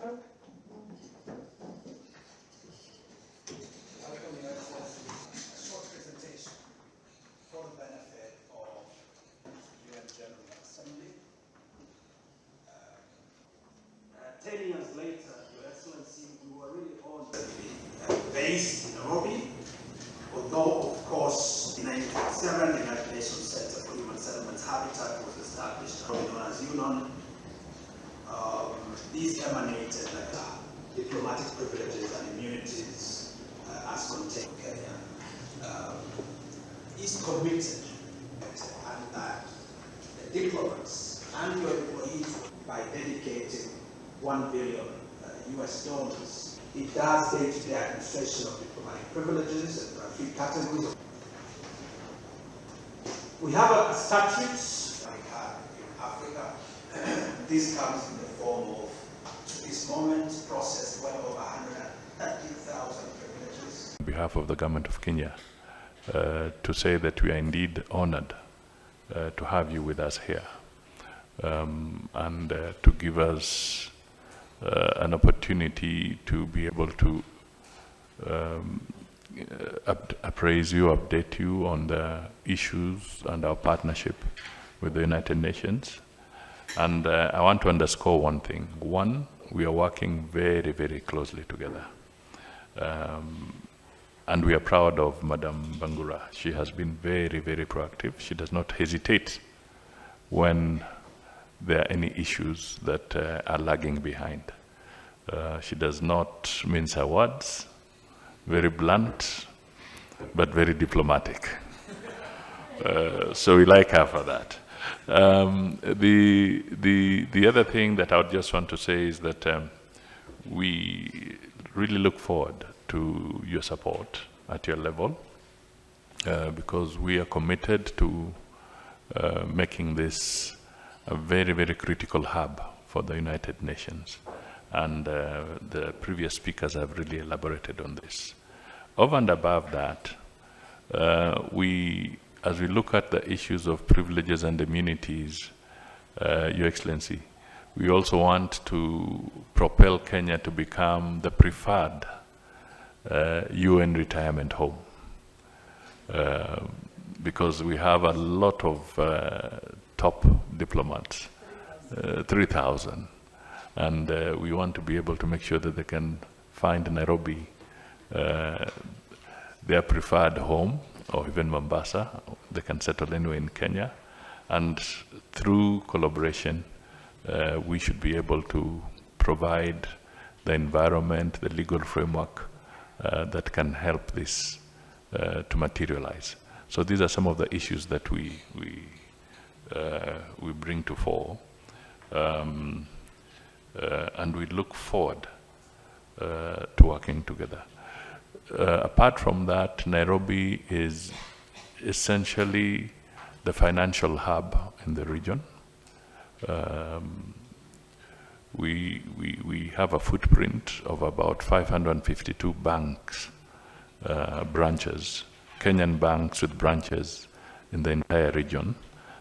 short presentation for the benefit of UN General Assembly. 10 years later, Your Excellency, we were really honored to be based in Nairobi, although, of course, in 1987, the United Nations Center for Human Settlements Habitat was established, known as UNON. These emanated like diplomatic privileges and immunities as contained in Kenya. Is committed and that the diplomats and your employees by dedicating $1 billion US dollars. It does day-to-day administration of diplomatic privileges and there are 3 categories. We have a statute like in Africa. This comes in the form of, to this moment, processed well over 130,000 privileges. On behalf of the government of Kenya, to say that we are indeed honored to have you with us here and to give us an opportunity to be able to appraise you, update you on the issues and our partnership with the United Nations. And I want to underscore one thing. One, we are working very, very closely together. And we are proud of Madam Bangura. She has been very, very proactive. She does not hesitate when there are any issues that are lagging behind. She does not mince her words, very blunt, but very diplomatic. So we like her for that. The other thing that I would just want to say is that we really look forward to your support at your level because we are committed to making this a very, very critical hub for the United Nations. And the previous speakers have really elaborated on this. Over and above that, as we look at the issues of privileges and immunities, Your Excellency, we also want to propel Kenya to become the preferred UN retirement home. Because we have a lot of top diplomats, 3,000, and we want to be able to make sure that they can find Nairobi their preferred home, or even Mombasa. They can settle anywhere in Kenya, and through collaboration we should be able to provide the environment, the legal framework that can help this to materialize. So these are some of the issues that we bring to fore, and we look forward to working together. Apart from that, Nairobi is essentially the financial hub in the region. We have a footprint of about 552 banks, branches, Kenyan banks with branches in the entire region.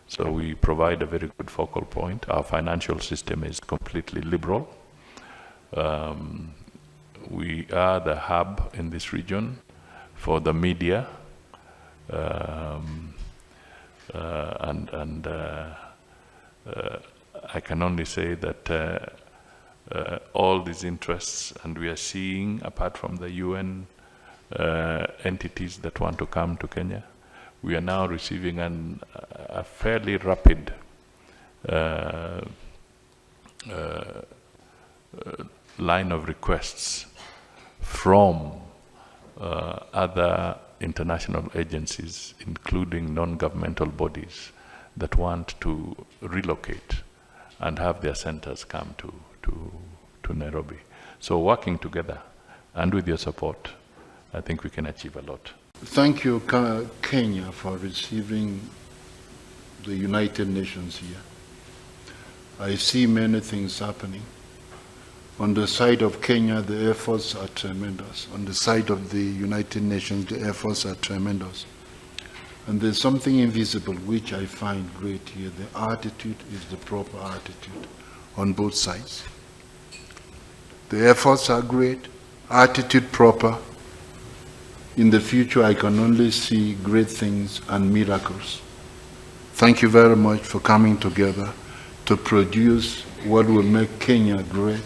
So we provide a very good focal point. Our financial system is completely liberal. We are the hub in this region for the media, and I can only say that all these interests, and we are seeing, apart from the UN entities that want to come to Kenya, we are now receiving a fairly rapid line of requests from other international agencies, including non-governmental bodies, that want to relocate and have their centers come to Nairobi. So working together and with your support, I think we can achieve a lot. Thank you, Kenya, for receiving the United Nations here. I see many things happening. On the side of Kenya, the efforts are tremendous. On the side of the United Nations, the efforts are tremendous. And there's something invisible which I find great here. The attitude is the proper attitude on both sides. The efforts are great, attitude proper. In the future, I can only see great things and miracles. Thank you very much for coming together to produce what will make Kenya great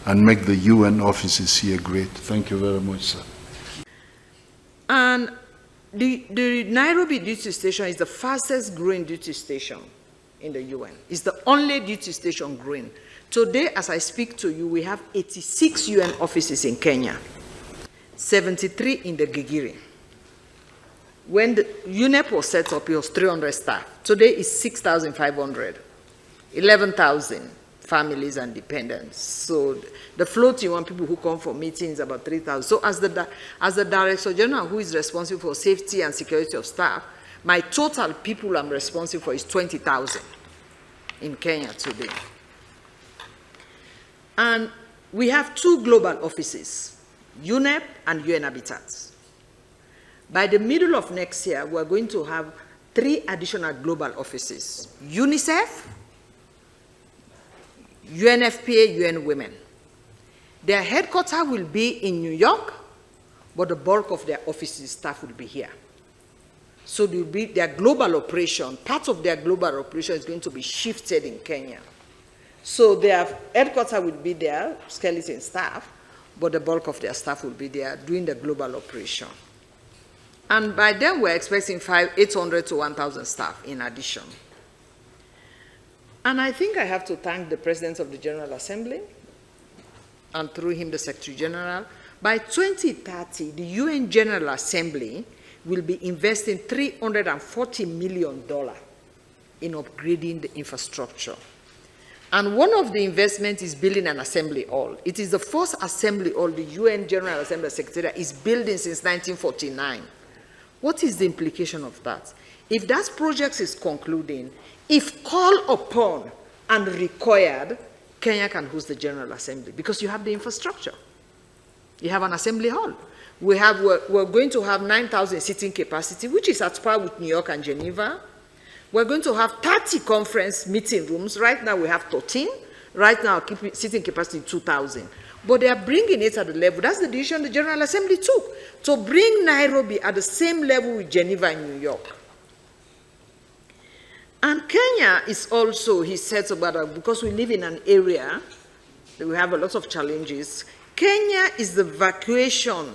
and make the UN offices here great. Thank you very much, sir. And the Nairobi duty station is the fastest growing duty station in the UN. It's the only duty station growing. Today, as I speak to you, we have 86 UN offices in Kenya, 73 in the Gigiri. When the UNEP was set up, it was 300 staff. Today, it's 6,500, 11,000 families and dependents. So the float, you want people who come for meetings, about 3,000. So as the Director General who is responsible for safety and security of staff, my total people I'm responsible for is 20,000 in Kenya today. And we have 2 global offices, UNEP and UN Habitat. By the middle of next year, we're going to have 3 additional global offices, UNICEF, UNFPA, UN Women. Their headquarters will be in New York, but the bulk of their offices staff will be here. So there will be their global operation, part of their global operation is going to be shifted in Kenya. So their headquarters will be there, skeleton staff, but the bulk of their staff will be there doing the global operation. And by then we're expecting 800 to 1,000 staff in addition. And I think I have to thank the President of the General Assembly, and through him the Secretary General. By 2030, the UN General Assembly will be investing $340 million in upgrading the infrastructure. And one of the investments is building an assembly hall. It is the first assembly hall the UN General Assembly Secretariat is building since 1949. What is the implication of that? If that project is concluding, if called upon and required, Kenya can host the General Assembly because you have the infrastructure. You have an assembly hall. We're going to have 9,000 seating capacity, which is at par with New York and Geneva. We're going to have 30 conference meeting rooms. Right now we have 13. Right now seating capacity 2,000. But they are bringing it at the level. That's the decision the General Assembly took, to bring Nairobi at the same level with Geneva and New York. And Kenya is also, he said about that, because we live in an area that we have a lot of challenges. Kenya is the evacuation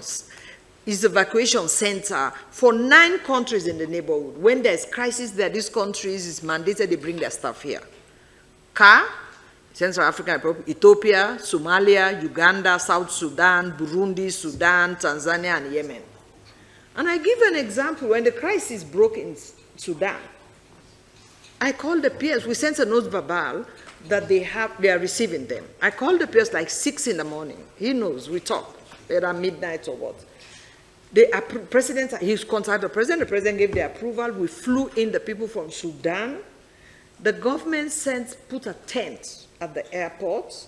center for 9 countries in the neighborhood. When there's crisis there, these countries is mandated they bring their stuff here. Central African Republic, Ethiopia, Somalia, Uganda, South Sudan, Burundi, Sudan, Tanzania, and Yemen. And I give an example. When the crisis broke in Sudan, I called the peers. We sent a note verbal that they are receiving them. I called the peers like 6 in the morning. He knows, we talk, around midnight or what. The president, he contacted the president gave the approval. We flew in the people from Sudan. The government put a tent at the airport,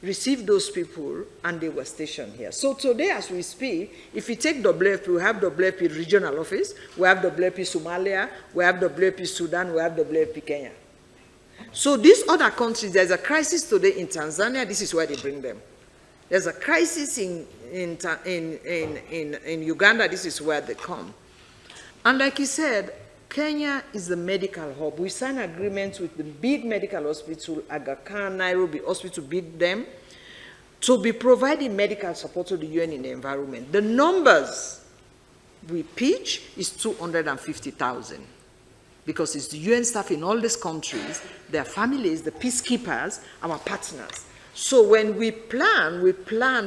received those people, and they were stationed here. So today, as we speak, if you take WFP, we have WFP regional office, we have WFP Somalia, we have WFP Sudan, we have WFP Kenya. So these other countries, there's a crisis today in Tanzania, this is where they bring them. There's a crisis in Uganda, this is where they come. And like he said, Kenya is the medical hub. We sign agreements with the big medical hospital, Aga Khan, Nairobi Hospital, big them, to be providing medical support to the UN in the environment. The numbers we pitch is 250,000 because it's the UN staff in all these countries, their families, the peacekeepers, our partners. So when we plan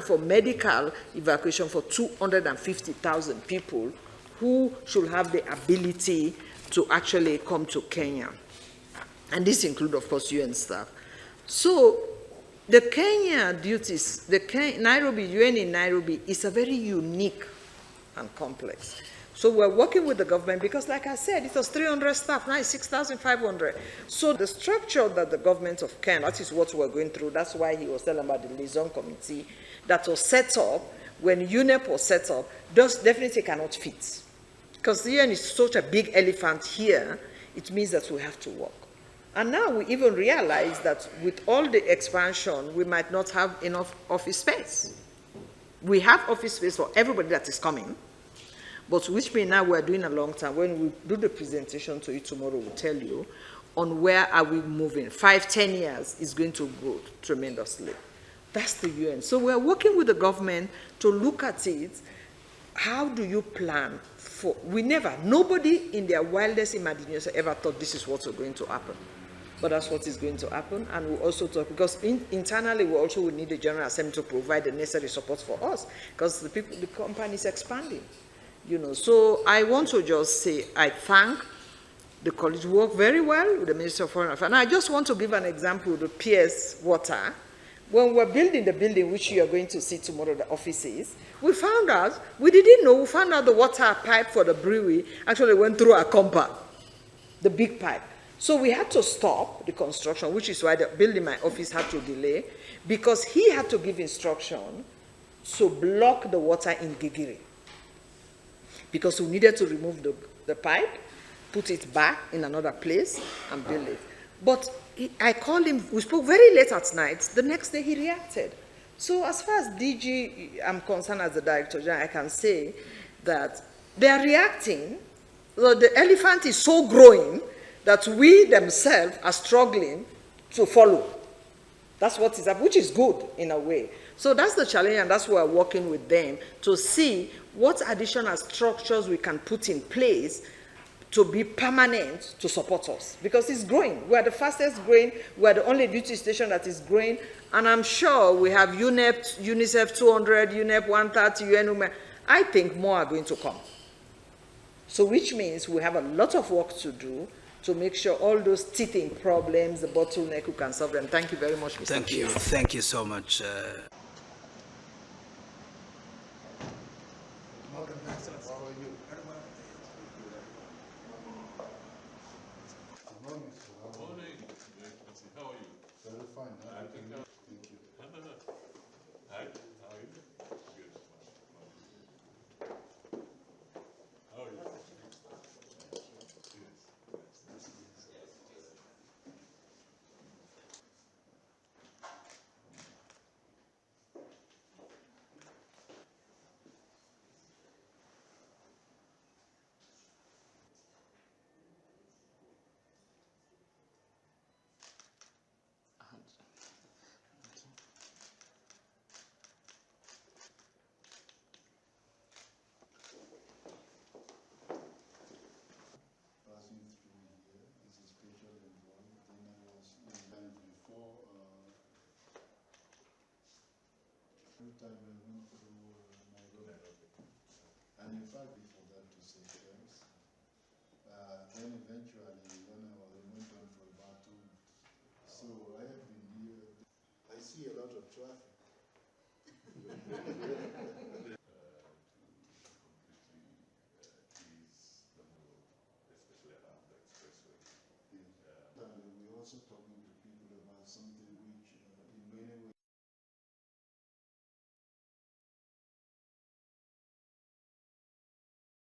for medical evacuation for 250,000 people who should have the ability to actually come to Kenya. And this includes, of course, UN staff. So the Kenya duties, Nairobi, UN in Nairobi is a very unique and complex. So we're working with the government because, like I said, it was 300 staff, now it's 6,500. So the structure that the government of Kenya, that is what we're going through. That's why he was telling about the liaison committee that was set up when UNEP was set up, those definitely cannot fit. Because the UN is such a big elephant here, it means that we have to work. And now we even realize that with all the expansion, we might not have enough office space. We have office space for everybody that is coming, but which means now we're doing a long term. When we do the presentation to you tomorrow, we'll tell you on where are we moving. 5, 10 years is going to grow tremendously. That's the UN. So we're working with the government to look at it. How do you plan for, nobody in their wildest imagination ever thought this is what's going to happen. But that's what is going to happen. And we also talk, because internally we also would need the General Assembly to provide the necessary support for us, because the company is expanding. You know, so I want to just say I thank the college work very well with the Ministry of Foreign Affairs. And I just want to give an example, the PS Water. When we're building the building, which you are going to see tomorrow, the offices, we found out the water pipe for the brewery actually went through our compound, the big pipe. So we had to stop the construction, which is why the building my office had to delay, because he had to give instruction to block the water in Gigiri. Because we needed to remove the pipe, put it back in another place, and build it. But I called him, we spoke very late at night. The next day he reacted. So as far as DG I'm concerned as the Director General, I can say that they are reacting. The elephant is so growing that we themselves are struggling to follow. That's what is up, which is good in a way. So that's the challenge, and that's why we're working with them to see what additional structures we can put in place to be permanent to support us, because it's growing. We're the fastest growing, we're the only duty station that is growing, and I'm sure we have UNEP, UNICEF 200, UNEP 130, UN Women. I think more are going to come. So which means we have a lot of work to do to make sure all those teething problems, the bottleneck, we can solve them. Thank you very much, Mr. Thank you. Thank you so much. Time I went through Nairobi, and in fact before that to say thanks. Then eventually when I went on for about 2 weeks. So I have been here. I see a lot of traffic. Especially around the expressway. We also talking